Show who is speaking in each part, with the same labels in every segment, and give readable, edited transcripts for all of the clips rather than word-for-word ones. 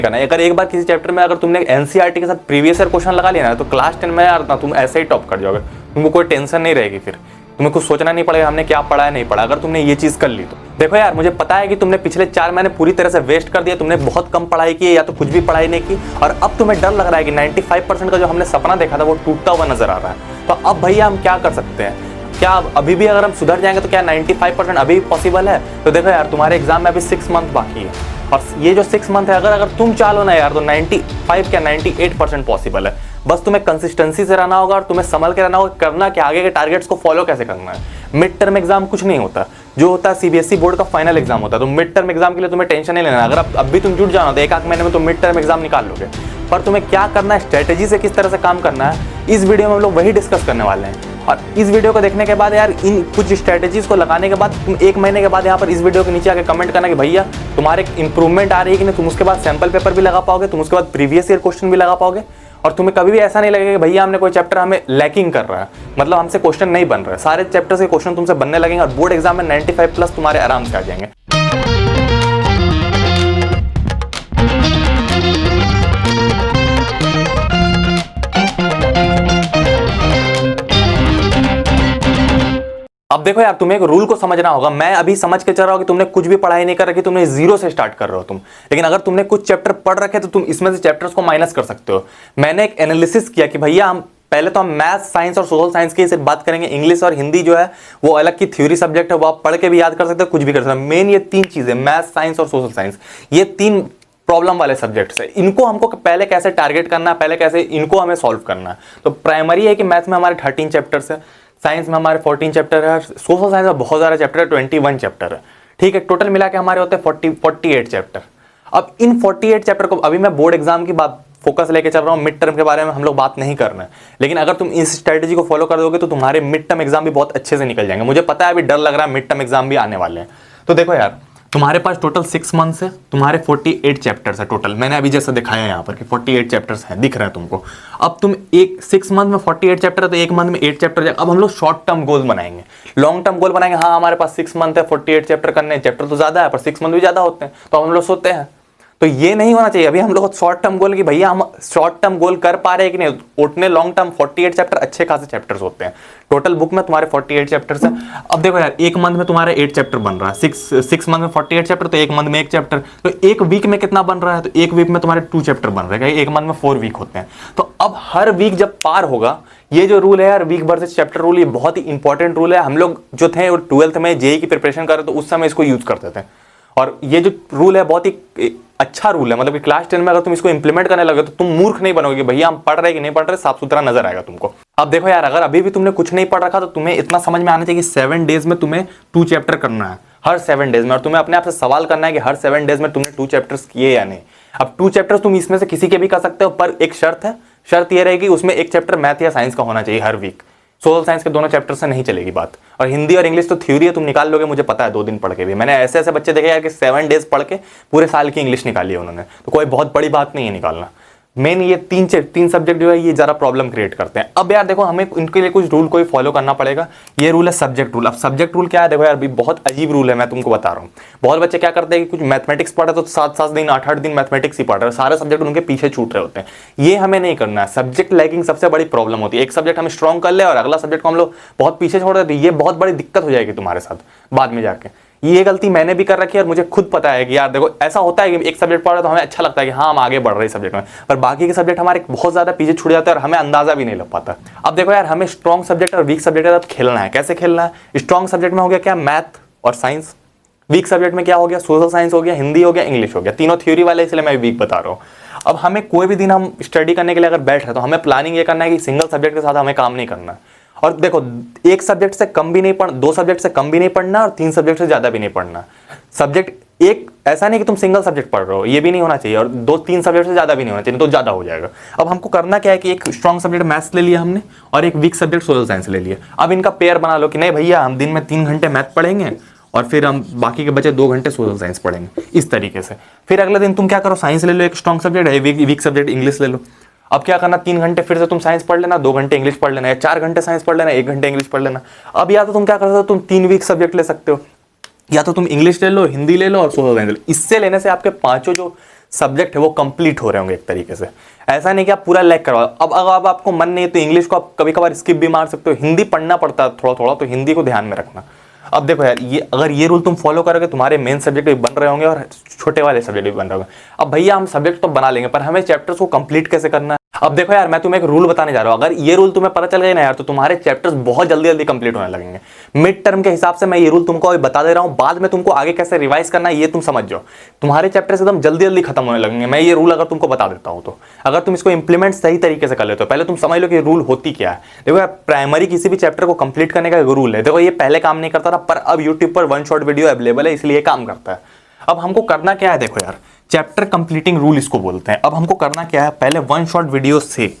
Speaker 1: करना है। अगर एक बार किसी चैप्टर में अगर तुमने एनसीईआरटी के साथ प्रीवियस ईयर क्वेश्चन लगा लिया ना तो क्लास 10 में यार तुम ऐसे ही टॉप कर जाओगे, तुमको कोई टेंशन नहीं रहेगी, फिर तुम्हें कुछ सोचना नहीं पड़ेगा हमने क्या पढ़ा है नहीं पढ़ा, अगर तुमने ये चीज कर ली तो। देखो यार मुझे पता है कि तुमने पिछले 4 महीने पूरी तरह से वेस्ट कर दिया, तुमने बहुत कम पढ़ाई की या तो कुछ भी पढ़ाई नहीं की, और अब तुम्हें डर लग रहा है कि 95% का जो हमने सपना देखा था वो टूटता हुआ नजर आ रहा है। तो अब भैया हम क्या कर सकते हैं? क्या अभी भी अगर हम सुधर जाएंगे तो क्या 95% अभी भी पॉसिबल है? तो देखो यार तुम्हारे एग्जाम में अभी 6 मंथ बाकी है, और ये जो 6 मंथ है अगर तुम चाहो ना यार तो 95 क्या 98% पॉसिबल है। बस तुम्हें कंसिस्टेंसी से रहना होगा और तुम्हें संभल के रहना होगा। करना क्या, आगे के टारगेट्स को फॉलो कैसे करना है। मिड टर्म एग्जाम कुछ नहीं होता, जो होता है सीबीएसई बोर्ड का फाइनल एग्जाम होता है। तो मिड टर्म एग्जाम के लिए तुम्हें टेंशन नहीं लेना। अगर अब भी तुम जुट जाओ तो 1-8 महीने में तुम मिड टर्म एग्जाम निकाल लोगे। पर तुम्हें क्या करना है, स्ट्रेटेजी से किस तरह से काम करना है, इस वीडियो में हम लोग वही डिस्कस करने वाले हैं। और इस वीडियो को देखने के बाद यार इन कुछ स्ट्रेटेजीज को लगाने के बाद तुम 1 महीने के बाद यहाँ पर इस वीडियो के नीचे आके कमेंट करना कि भैया तुम्हारे इंप्रूवमेंट आ रही है कि नहीं। तुम उसके बाद सैंपल पेपर भी लगा पाओगे, तुम उसके बाद प्रीवियस ईयर क्वेश्चन भी लगा पाओगे, और तुम्हें कभी भी ऐसा नहीं लगेगा कि भैया हमने कोई चैप्टर हमें लैकिंग कर रहा है, मतलब हमसे क्वेश्चन नहीं बन रहा है। सारे चैप्टर्स के क्वेश्चन तुमसे बनने लगेंगे और बोर्ड एग्जाम में 95+ तुम्हारे आराम से आ जाएंगे। अब देखो यार तुम्हें एक रूल को समझना होगा। मैं अभी समझ के चल रहा हूं कि तुमने कुछ भी पढ़ाई नहीं कर रखी, तुमने 0 से स्टार्ट कर रहे हो तुम, लेकिन अगर तुमने कुछ चैप्टर पढ़ रखे तो तुम इसमें से चैप्टर्स को माइनस कर सकते हो। मैंने एक एनालिसिस किया कि भैया हम पहले तो हम मैथ, साइंस और सोशल साइंस की सिर्फ बात करेंगे। इंग्लिश और हिंदी जो है वो अलग की थ्योरी सब्जेक्ट है, वो आप पढ़ के भी याद कर सकते हो, कुछ भी कर सकते हो। मेन ये 3 चीजें, मैथ, साइंस और सोशल साइंस, ये 3 प्रॉब्लम वाले सब्जेक्ट्स है। इनको हमको पहले कैसे टारगेट करना है, पहले कैसे इनको हमें सॉल्व करना है। तो प्राइमरी है कि मैथ्स में हमारे 13 चैप्टर्स है, साइंस में हमारे 14 चैप्टर है, सोशल साइंस में बहुत सारे चैप्टर है, 21 चैप्टर है। ठीक है, टोटल मिला के हमारे होते हैं 48 चैप्टर। अब इन 48 चैप्टर को अभी मैं बोर्ड एग्जाम की बात फोकस लेके चल रहा हूँ, मिड टर्म के बारे में हम लोग बात नहीं कर रहे हैं। लेकिन अगर तुम इस स्ट्रेटेजी को फॉलो कर दोगे तो तुम्हारे मिड टर्म एग्जाम भी बहुत अच्छे से निकल जाएंगे। मुझे पता है अभी डर लग रहा है, मिड टर्म एग्जाम भी आने वाले हैं। तो देखो यार तुम्हारे पास टोटल 6 मंथ्स है, तुम्हारे 48 चैप्टर्स है टोटल। मैंने अभी जैसा दिखाया है यहाँ पर कि 48 चैप्टर्स हैं, दिख रहा है तुमको। अब तुम 6 मंथ में 48 चैप्टर है तो 1 मंथ में 8 चैप्टर। अब हम लोग शॉर्ट टर्म गोल बनाएंगे, लॉन्ग टर्म गोल बनाएंगे। हाँ हमारे पास 6 मंथ है, 48 चैप्टर करने, चैप्टर तो ज्यादा है पर 6 मंथ भी ज्यादा होते हैं, तो हम लोग सोचते हैं। तो ये नहीं होना चाहिए। अभी हम लोग शॉर्ट टर्म गोल की भैया हम शॉर्ट टर्म गोल कर पा रहे हैं कि नहीं, उतने लॉन्ग टर्म 48 चैप्टर अच्छे खासे चैप्टर्स होते हैं। टोटल बुक में तुम्हारे 48 चैप्टर्स हैं। अब देखो यार 1 मंथ में तुम्हारे 8 चैप्टर बन रहा है, 6 मंथ में 48 चैप्टर, तो 1 मंथ में 1 चैप्टर। तो 1 वीक में कितना बन रहा है, तो 1 वीक में तुम्हारे 2 चैप्टर बन रहे हैं, 1 मंथ में 4 वीक होते हैं। तो अब हर वीक जब पार होगा, ये जो रूल है यार वीक वर्सेस चैप्टर रूल, ये बहुत ही इंपॉर्टेंट रूल है। हम लोग जो थे 12th में जेईई की प्रिपरेशन कर रहे तो उस समय इसको यूज करते थे, और ये जो रूल है बहुत ही अच्छा रूल है। मतलब कि क्लास 10 में अगर तुम इसको इंप्लीमेंट करने लगे तो तुम मूर्ख नहीं बनोगे भैया हम पढ़ रहे कि नहीं पढ़ रहे, साफ सुथरा नजर आएगा तुमको। अब देखो यार अगर अभी भी तुमने कुछ नहीं पढ़ रखा तो तुम्हें इतना समझ में आना चाहिए कि 7 डेज में तुम्हें 2 चैप्टर करना है, हर 7 डेज में। और तुम्हें अपने आप से सवाल करना है कि हर 7 डेज में तुमने 2 चैप्टर्स किए या नहीं। अब 2 चैप्टर्स तुम इसमें से किसी के भी कर सकते हो, पर एक शर्त है, शर्त यह रहेगी उसमें 1 चैप्टर मैथ या साइंस का होना चाहिए हर वीक। सोशल साइंस के दोनों चैप्टर से नहीं चलेगी बात। और हिंदी और इंग्लिश तो थ्योरी है, तुम निकाल लोगे, मुझे पता है 2 दिन पढ़ के भी। मैंने ऐसे ऐसे बच्चे देखे यार कि 7 डेज पढ़ के पूरे साल की इंग्लिश निकाली है उन्होंने, तो कोई बहुत बड़ी बात नहीं है निकालना। मेन ये 3 सब्जेक्ट जो है ये जरा प्रॉब्लम क्रिएट करते हैं। अब यार देखो हमें इनके लिए कुछ रूल कोई फॉलो करना पड़ेगा। ये रूल है सब्जेक्ट रूल। अब सब्जेक्ट रूल क्या है, देखो यार भी बहुत अजीब रूल है, मैं तुमको बता रहा हूँ। बहुत बच्चे क्या करते हैं कि कुछ मैथमेटिक्स पढ़े तो 7-7 दिन 8-8 दिन मैथमेटिक्स ही पढ़ रहे हैं, सारे सब्जेक्ट उनके पीछे छूट रहे होते हैं। ये हमें नहीं करना है। सब्जेक्ट लैकिंग सबसे बड़ी प्रॉब्लम होती है। एक सब्जेक्ट हमें स्ट्रॉन्ग कर ले और अगला सब्जेक्ट को हम लोग बहुत पीछे छोड़ देते हैं, ये बहुत बड़ी दिक्कत हो जाएगी तुम्हारे साथ बाद में जाके। ये गलती मैंने भी कर रखी है और मुझे खुद पता है कि यार देखो ऐसा होता है कि एक सब्जेक्ट पढ़ रहे तो हमें अच्छा लगता है कि हाँ हम आगे बढ़ रहे हैं सब्जेक्ट में, पर बाकी के सब्जेक्ट हमारे बहुत ज्यादा पीछे छूट जाते हैं और हमें अंदाजा भी नहीं लग पाता। अब देखो यार हमें स्ट्रॉन्ग सब्जेक्ट और वीक सब्जेक्ट के साथ खेलना है। कैसे खेलना है, स्ट्रॉन्ग सब्जेक्ट में हो गया क्या, मैथ और साइंस। वीक सब्जेक्ट में क्या हो गया, सोशल साइंस हो गया, हिंदी हो गया, इंग्लिश हो गया। तीनों थ्योरी वाले, इसलिए मैं वीक बता रहा हूँ। अब हमें कोई भी दिन हम स्टडी करने के लिए अगर बैठ रहे तो हमें प्लानिंग ये करना है कि सिंगल सब्जेक्ट के साथ हमें काम नहीं करना है। और देखो 1 सब्जेक्ट से कम भी नहीं पढ़ना, 2 सब्जेक्ट से कम भी नहीं पढ़ना और 3 सब्जेक्ट से ज्यादा भी नहीं पढ़ना। सब्जेक्ट एक ऐसा नहीं कि तुम सिंगल सब्जेक्ट पढ़ रहे हो, ये भी नहीं होना चाहिए, और 2-3 सब्जेक्ट से ज्यादा भी नहीं होना चाहिए, तो ज्यादा हो जाएगा। अब हमको करना क्या है कि एक स्ट्रॉन्ग सब्जेक्ट मैथ्स ले लिया हमने और एक वीक सब्जेक्ट सोशल साइंस ले लिया। अब इनका पेयर बना लो कि नहीं भैया हम दिन में 3 घंटे मैथ पढ़ेंगे और फिर हम बाकी के बचे 2 घंटे सोशल साइंस पढ़ेंगे, इस तरीके से। फिर अगले दिन तुम क्या करो, साइंस ले लो, एक स्ट्रॉन्ग सब्जेक्ट है, वीक सब्जेक्ट इंग्लिश ले लो। अब क्या करना, 3 घंटे फिर से तुम साइंस पढ़ लेना, 2 घंटे इंग्लिश पढ़ लेना, या 4 घंटे साइंस पढ़ लेना, 1 घंटे इंग्लिश पढ़ लेना। अब या तो तुम क्या कर सकते हो, तुम 3 वीक सब्जेक्ट ले सकते हो, या तो तुम इंग्लिश ले लो, हिंदी ले लो और सोशल साइंस ले लो। इससे लेने से आपके 5 जो सब्जेक्ट है वो कंप्लीट हो रहे होंगे एक तरीके से। ऐसा नहीं कि आप पूरा लैग करवाओ। अब आपको मन नहीं है तो इंग्लिश को आप कभी कभार स्किप भी मार सकते हो, हिंदी पढ़ना पड़ता है थोड़ा थोड़ा, तो हिंदी को ध्यान में रखना। अब देखो यार, ये अगर ये रूल तुम फॉलो करोगे तुम्हारे मेन सब्जेक्ट भी बन रहे होंगे और छोटे वाले सब्जेक्ट भी बन रहे होंगे। अब भैया हम सब्जेक्ट तो बना लेंगे पर हमें चैप्टर्स को कंप्लीट कैसे करना है। अब देखो यार, मैं तुम्हें एक रूल बताने जा रहा हूं, अगर ये रूल तुम्हें पता चल गया ना यार, तो तुम्हारे चैप्टर्स बहुत जल्दी जल्दी कंप्लीट होने लगेंगे। मिड टर्म के हिसाब से मैं ये रूल तुमको अभी बता दे रहा हूं, बाद में तुमको आगे कैसे रिवाइज करना है ये तुम समझ जाओ। तुम्हारे चैप्टर्स एकदम जल्दी जल्दी खत्म होने लगेंगे, मैं ये रूल अगर तुमको बता देता हूं तो। अगर तुम इसको इंप्लीमेंट सही तरीके से कर लेते हो, पहले तुम समझ लो कि रूल होती क्या है। देखो यार, प्राइमरी किसी भी चैप्टर को कंप्लीट करने का एक रूल है। देखो ये पहले काम नहीं करता था, पर अब यूट्यूब पर वन शॉट वीडियो अवेलेबल है, इसलिए काम करता है। अब हमको करना क्या है, देखो यार, चैप्टर कंप्लीटिंग रूल इसको बोलते हैं। अब हमको करना क्या है, पहले वन शॉट वीडियो से,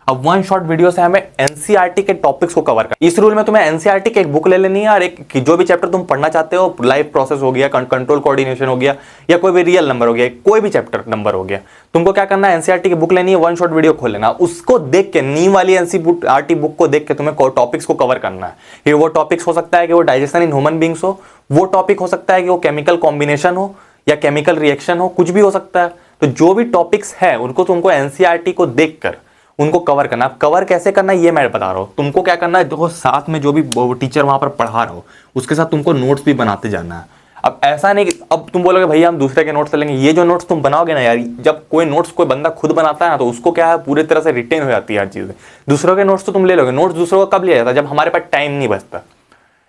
Speaker 1: अब वन शॉट वीडियो से हमें एनसीईआरटी के टॉपिक्स को कवर करना। इस रूल में तुम्हें एनसीईआरटी की एक बुक ले लेनी है और एक जो भी चैप्टर तुम पढ़ना चाहते हो, लाइफ प्रोसेस हो गया, कंट्रोल कोऑर्डिनेशन हो गया, या कोई भी रियल नंबर हो गया, कोई भी चैप्टर नंबर हो गया, तुमको क्या करना है, एनसीईआरटी की बुक लेनी है, वन शॉट वीडियो खोल लेना, उसको देख के, नीम वाली एनसीईआरटी बुक को देख के तुम्हें टॉपिक्स को कवर करना है। फिर वो टॉपिक्स हो सकता है कि वो डाइजेशन इन ह्यूमन बींग्स हो, वो टॉपिक हो सकता है कि वो केमिकल कॉम्बिनेशन हो या केमिकल रिएक्शन हो, कुछ भी हो सकता है। तो जो भी टॉपिक्स है उनको तुमको एनसीईआरटी को देखकर उनको कवर करना। अब कवर कैसे करना है ये मैं बता रहा हूं तुमको। क्या करना है, देखो साथ में जो भी टीचर वहां पर पढ़ा रहा हो उसके साथ तुमको नोट्स भी बनाते जाना है। अब ऐसा नहीं कि अब तुम बोलोगे भैया हम दूसरे के नोट्स लेंगे, ये जो नोट्स तुम बनाओगे ना यार, जब कोई नोट्स कोई बंदा खुद बनाता है ना तो उसको क्या है, पूरी तरह से रिटेन हो जाती है हर चीज़। दूसरों के नोट्स तो तुम ले लोगे, नोट्स दूसरों का कब लिया जाता है, जब हमारे पास टाइम नहीं बचता।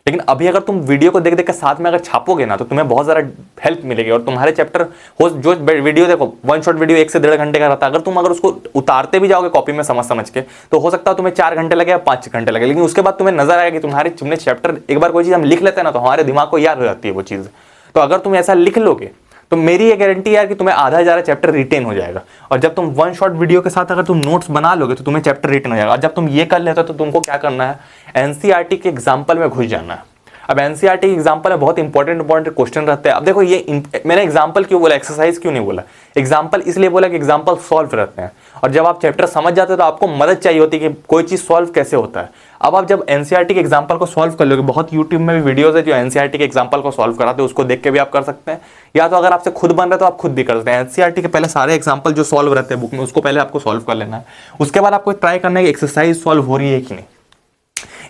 Speaker 1: लेकिन अभी अगर तुम वीडियो को देख देख के साथ में अगर छापोगे ना तो तुम्हें बहुत ज़्यादा हेल्प मिलेगी और तुम्हारे चैप्टर हो जो वीडियो देखो, वन शॉट वीडियो 1 से 1.5 घंटे का रहता है, अगर उसको उतारते भी जाओगे कॉपी में समझ के, तो हो सकता है तुम्हें 4 घंटे लगे या 5 घंटे लगे, लेकिन उसके बाद तुम्हें नजर आएगा कि तुमने चैप्टर, एक बार कोई चीज़ हम लिख लेते हैं ना तो हमारे दिमाग को याद हो जाती है वो चीज़। तो अगर तुम ऐसा लिख लोगे तो मेरी ये गारंटी है कि तुम्हें आधा ज़्यादा चैप्टर रिटेन हो जाएगा। और जब तुम वन शॉट वीडियो के साथ अगर तुम नोट्स बना लोगे तो तुम्हें चैप्टर रिटेन हो जाएगा। और जब तुम ये कर लेते हो तो तुमको क्या करना है, एनसीईआरटी के एग्जाम्पल में घुस जाना है। अब एनसीईआरटी एग्जाम्पल में बहुत इंपॉर्टेंट क्वेश्चन रहते हैं। अब देखो ये मैंने एग्जाम्पल क्यों बोला, एक्सरसाइज क्यों नहीं बोला, एग्जाम्पल इसलिए बोला कि एग्जाम्पल सॉल्व रहते हैं और जब आप चैप्टर समझ जाते हो तो आपको मदद चाहिए होती है कि कोई चीज़ सॉल्व कैसे होता है। अब आप जब एनसीईआरटी के एग्जाम्पल को सॉल्व कर लोगे, बहुत यूट्यूब में भी वीडियोज है जो एनसीईआरटी के एग्जाम्पल को सॉल्व कराते हैं, उसको देख के भी आप कर सकते हैं, या तो अगर आपसे खुद बन रहा है तो आप खुद भी कर सकते हैं। एनसीईआरटी के पहले सारे एग्जाम्पल जो सॉल्व रहते हैं बुक में उसको पहले आपको सॉल्व कर लेना है, उसके बाद आपको ट्राई करना है कि एक्सरसाइज सॉल्व हो रही है कि नहीं।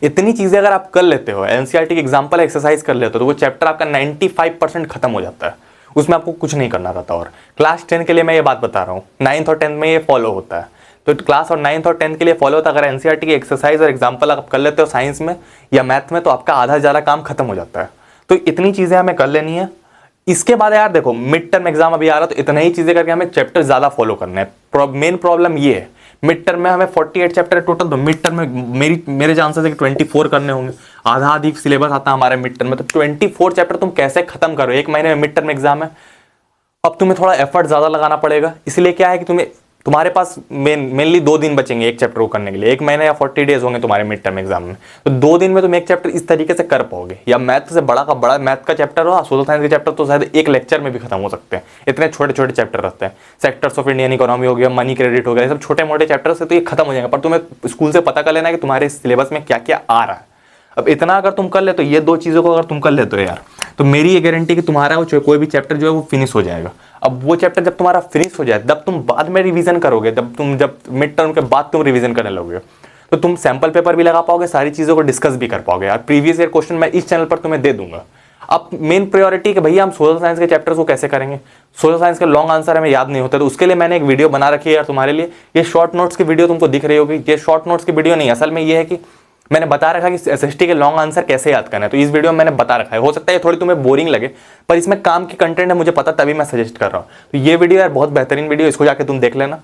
Speaker 1: इतनी चीजें अगर आप कर लेते हो, एनसीईआरटी के एग्जाम्पल एक्सरसाइज कर लेते हो, तो वो चैप्टर आपका 95% खत्म हो जाता है, उसमें आपको कुछ नहीं करना रहता। और क्लास 10 के लिए मैं ये बात बता रहा हूँ, 9th और 10th में ये फॉलो होता है, तो क्लास और 9th और 10th के लिए फॉलो होता है। अगर एनसीईआरटी की एक्सरसाइज और एग्जाम्पल आप कर लेते हो साइंस में या मैथ में तो आपका आधा ज़्यादा काम खत्म हो जाता है। तो इतनी चीज़ें हमें कर लेनी है। इसके बाद यार देखो, मिड टर्म एग्जाम अभी आ रहा है, तो इतना ही चीज़ें करके हमें चैप्टर ज़्यादा फॉलो करना है। मेन प्रॉब्लम ये है, मिड टर्म में हमें 48 चैप्टर है टोटल, तो मिड टर्म में मेरे चांसेस है कि 24 करने होंगे, आधा आधी सिलेबस आता है हमारे मिड टर्म में। तो 24 चैप्टर तुम कैसे खत्म करो, 1 महीने में मिड टर्म एग्जाम है। अब तुम्हें थोड़ा एफर्ट ज़्यादा लगाना पड़ेगा, इसलिए क्या है कि तुम्हारे पास मेनली 2 दिन बचेंगे एक चैप्टर को करने के लिए। 1 महीने या 40 डेज होंगे तुम्हारे मिड टर्म एग्जाम में, तो 2 दिन में तुम एक चैप्टर इस तरीके से कर पाओगे। या मैथ से बड़ा का बड़ा मैथ का चैप्टर हो, सोशल साइंस के चैप्टर तो शायद एक लेक्चर में भी खत्म हो सकते हैं, इतने छोटे छोटे चैप्टर रहते हैं। सेक्टर्स ऑफ इंडियन इकोनॉमी हो गया, मनी क्रेडिट हो गया, ये सब छोटे मोटे चैप्टर से तो ये खत्म हो जाएंगे, पर तुम्हें स्कूल से पता कर लेना है कि तुम्हारे सिलेबस में क्या क्या आ रहा है। अब इतना अगर तुम कर ले तो ये 2 चीज़ों को अगर तुम कर लेते हो यार, तो मेरी ये गारंटी कि तुम्हारा वो कोई भी चैप्टर जो है वो फिनिश हो जाएगा। अब वो चैप्टर जब तुम्हारा फिनिश हो जाए तब तुम बाद में रिवीजन करोगे, जब मिड टर्म के बाद तुम रिवीजन करने लगोगे तो तुम सैंपल पेपर भी लगा पाओगे, सारी चीज़ों को डिस्कस भी कर पाओगे। यार प्रीवियस ईयर क्वेश्चन मैं इस चैनल पर तुम्हें दे दूंगा। अब मेन प्रायोरिटी कि भैया हम सोशल साइंस के चैप्टर्स को कैसे करेंगे, सोशल साइंस के लॉन्ग आंसर हमें याद नहीं होता, तो उसके लिए मैंने एक वीडियो बना रखी है यार तुम्हारे लिए। ये शॉर्ट नोट्स की वीडियो तुमको दिख रही होगी, ये शॉर्ट नोट्स की वीडियो नहीं, असल में ये है कि मैंने बता रखा कि एसएसटी के लॉन्ग आंसर कैसे याद करना है, तो इस वीडियो में मैंने बता रखा है। हो सकता है थोड़ी तुम्हें बोरिंग लगे, पर इसमें काम की कंटेंट है मुझे पता, तभी मैं सजेस्ट कर रहा हूँ। तो ये वीडियो यार बहुत बेहतरीन वीडियो, इसको जाके तुम देख लेना।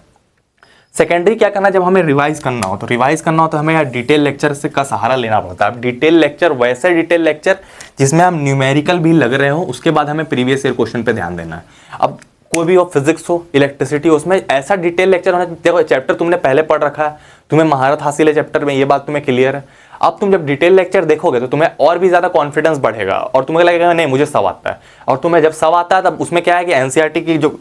Speaker 1: सेकेंडरी क्या करना, जब हमें रिवाइज करना हो तो हमें यार डिटेल लेक्चर से का सहारा लेना पड़ता है। अब डिटेल लेक्चर वैसे डिटेल लेक्चर जिसमें हम न्यूमेरिकल भी लग रहे हो, उसके बाद हमें प्रीवियस ईयर क्वेश्चन पे ध्यान देना है। अब कोई भी हो, फिजिक्स हो, इलेक्ट्रिसिटी हो, उसमें ऐसा डिटेल लेक्चर होना। देखो चैप्टर तुमने पहले पढ़ रखा है, तुम्हें महारत हासिल है चैप्टर में, ये बात तुम्हें क्लियर है। अब तुम जब डिटेल लेक्चर देखोगे तो तुम्हें और भी ज्यादा कॉन्फिडेंस बढ़ेगा और तुम्हें लगेगा नहीं मुझे सब आता है। और तुम्हें जब सब आता है तब उसमें क्या है कि एनसीईआरटी की जो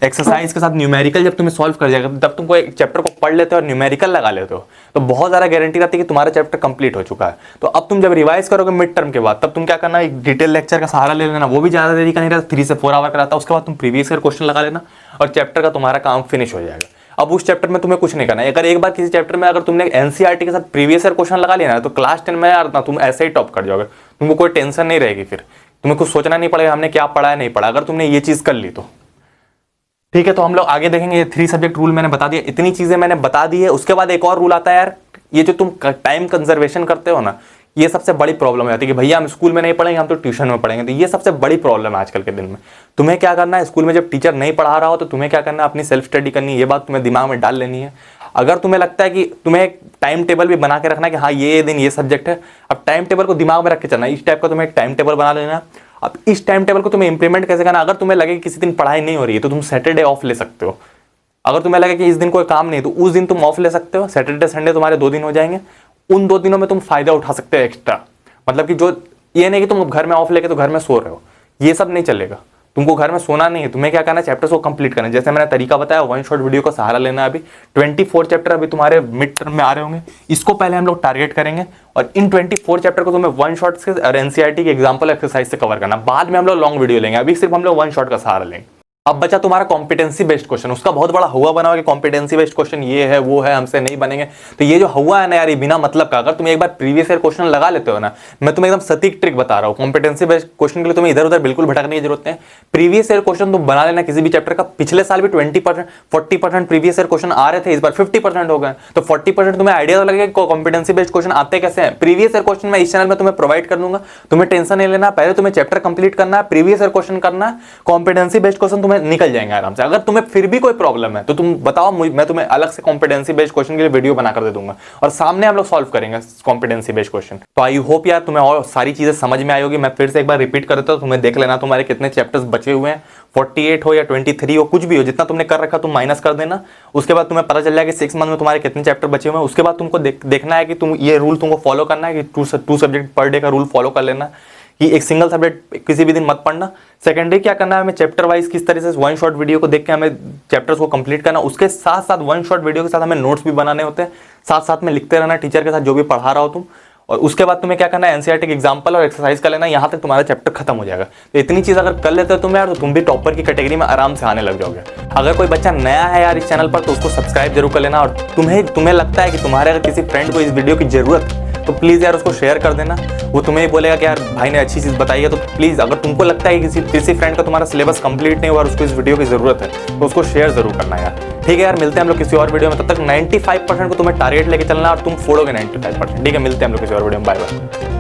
Speaker 1: एक्सरसाइज के साथ न्यूमेरिकल जब तुम्हें सॉल्व कर जाएगा तब तुमको एक चैप्टर को पढ़ लेते हो और न्यूमेरिकल लगा लेते हो तो बहुत ज्यादा गारंटी रहती है कि तुम्हारा चैप्टर कंप्लीट हो चुका है। तो अब तुम जब रिवाइज करोगे मिड टर्म के बाद तब तुम क्या करना, एक डिटेल लेक्चर का सहारा ले लेना, वो भी ज्यादा देरी का नहीं रहता, 3 से 4 आवर का रहता है। उसके बाद तुम प्रीवियस ईयर क्वेश्चन लगा लेना और चैप्टर का तुम्हारा काम फिनिश हो जाएगा। अब उस चैप्टर में तुम्हें कुछ नहीं करना है। अगर एक बार किसी चैप्टर में अगर तुमने एनसीईआरटी के साथ प्रीवियस ईयर क्वेश्चन लगा लिया ना तो क्लास 10 में यार तुम ऐसे ही टॉप कर जाओगे, तुमको कोई टेंशन नहीं रहेगी, फिर तुम्हें कुछ सोचना नहीं पड़ेगा हमने क्या पढ़ा है नहीं पढ़ा, अगर तुमने ये चीज कर ली तो ठीक है। तो हम लोग आगे देखेंगे। ये 3 सब्जेक्ट रूल मैंने बता दिया, इतनी चीजें मैंने बता दी है। उसके बाद एक और रूल आता है यार, ये जो तुम टाइम कंजर्वेशन करते हो ना, ये सबसे बड़ी प्रॉब्लम हो जाती है कि भैया हम स्कूल में नहीं पढ़ेंगे हम तो ट्यूशन में पढ़ेंगे। तो ये सबसे बड़ी प्रॉब्लम है आजकल के दिन में। तुम्हें क्या करना है, स्कूल में जब टीचर नहीं पढ़ा रहा हो तो तुम्हें क्या करना है, अपनी सेल्फ स्टडी करनी है। ये बात तुम्हें दिमाग में डाल लेनी है। अगर तुम्हें लगता है कि तुम्हें एक टाइम टेबल भी बना के रखना है कि हाँ ये दिन ये सब्जेक्ट है, अब टाइम टेबल को दिमाग में रख के चलना, इस टाइप का तुम्हें एक टाइम टेबल बना लेना। अब इस टाइम टेबल को तुम्हें इंप्लीमेंट कैसे करना, अगर तुम्हें लगे कि किसी दिन पढ़ाई नहीं हो रही है तो तुम सैटरडे ऑफ ले सकते हो। अगर तुम्हें लगे कि इस दिन कोई काम नहीं है तो उस दिन तुम ऑफ ले सकते हो। सैटरडे संडे तुम्हारे 2 दिन हो जाएंगे। उन 2 दिनों में तुम फायदा उठा सकते हो एक्स्ट्रा। मतलब कि जो ये नहीं कि तुम घर में ऑफ लेके तो घर में सो रहे हो, ये सब नहीं चलेगा। तुमको घर में सोना नहीं है, तुम्हें क्या करना है, चैप्टर्स को कंप्लीट करना है। जैसे मैंने तरीका बताया, 1 शॉट वीडियो का सहारा लेना है। अभी 24 चैप्टर अभी तुम्हारे मिड टर्म में आ रहे होंगे, इसको पहले हम लोग टारगेट करेंगे और इन 24 चैप्टर को तुम्हें 1 शॉट से और एनसीईआरटी के एग्जांपल एक्सरसाइज से कवर करना। बाद में हम लोग लॉन्ग वीडियो लेंगे, अभी सिर्फ हम लोग 1 शॉट का सहारा लेंगे। अब बचा तुम्हारा कॉम्पिटेंसी बेस्ड क्वेश्चन, उसका बहुत बड़ा हुआ बना हुआ कि कॉम्पिटेंसी बेस्ड क्वेश्चन ये है वो है, हमसे नहीं बनेंगे। तो ये जो हुआ है ना यार, ये बिना मतलब का, अगर तुम एक बार प्रीवियस ईयर क्वेश्चन लगा लेते हो ना, मैं तुम्हें एकदम सटीक ट्रिक बता रहा हूँ। कॉम्पिटेंसी बेस्ड क्वेश्चन के लिए तुम्हें इधर उधर बिल्कुल भटकने की जरूरत नहीं है। प्रीवियस ईयर क्वेश्चन तुम बना लेना किसी भी चैप्टर का। पिछले साल भी 20% 40% प्रीवियस ईयर क्वेश्चन आ रहे थे, इस बार 50% हो गए। तो 40% तुम्हें आइडिया तो लगेगा कॉम्पिटेंसी बेस्ड क्वेश्चन आते कैसे हैं। प्रीवियस ईयर क्वेश्चन मैं इस चैनल में तुम्हें प्रोवाइड कर दूंगा, तुम्हें टेंशन नहीं लेना। पहले तुम्हें चैप्टर कंप्लीट करना है, प्रीवियस ईयर क्वेश्चन करना है, कॉम्पिटेंसी बेस्ड क्वेश्चन तुम्हें निकल जाएंगे आराम। अगर तुम्हें फिर भी कोई प्रॉब्लम है तो तुम बताओ, मैं तुम्हें अलग से कॉम्पिटेंसी बेस्ड क्वेश्चन के लिए वीडियो बना कर दे दूंगा और सामने हम लोग सॉल्व करेंगे कॉम्पिटेंसी बेस्ड क्वेश्चन। तो आई होप यार तुम्हें और सारी चीजें समझ में आई होगी। मैं फिर से एक बार रिपीट कर देता हूं, तुम्हें देख लेना तुम्हारे कितने चैप्टर्स बचे हुए हैं, 48 हो या 23 हो, कुछ भी हो, जितना तुमने कर रखा तुम माइनस कर देना। उसके बाद तुम्हें पता चल जाएगा कि 6 मंथ में तुम्हारे कितने चैप्टर बचे हुए हैं। उसके बाद तुमको देखना है कि तुम ये रूल तुमको फॉलो करना है कि 2 सब्जेक्ट पर डे का रूल फॉलो कर लेना कि एक सिंगल सब्जेक्ट किसी भी दिन मत पढ़ना। सेकेंडरी क्या करना है, हमें चैप्टर वाइज किस तरह से 1 शॉट वीडियो को देख के हमें चैप्टर्स को कंप्लीट करना। उसके साथ साथ 1 शॉट वीडियो के साथ हमें नोट्स भी बनाने होते हैं, साथ साथ में लिखते रहना टीचर के साथ जो भी पढ़ा रहा हो तुम। और उसके बाद तुम्हें क्या करना है, एनसीईआरटी के एग्जांपल और एक्सरसाइज कर लेना, यहाँ तक तुम्हारा चैप्टर खत्म हो जाएगा। तो इतनी चीज अगर कर लेते हो तुम यार, तो तुम भी टॉपर की कैटेगरी में आराम से आने लग जाओगे। अगर कोई बच्चा नया है यार इस चैनल पर तो उसको सब्सक्राइब जरूर कर लेना। और तुम्हें लगता है कि तुम्हारे अगर किसी फ्रेंड को इस वीडियो की जरूरत है तो प्लीज यार उसको शेयर कर देना। वो तुम्हें ही बोलेगा कि यार भाई ने अच्छी चीज बताई है। तो प्लीज अगर तुमको लगता है कि किसी फ्रेंड का तुम्हारा सिलेबस कंप्लीट नहीं हुआ और उसको इस वीडियो की जरूरत है तो उसको शेयर जरूर करना यार। ठीक है यार, मिलते हैं हम लोग किसी और वीडियो में। तब तक 95% को तुम्हें टारगेट लेके चलना और तुम फोड़ोगे 95%। ठीक है, मिलते हैं हम लोग किसी और वीडियो में। Bye bye.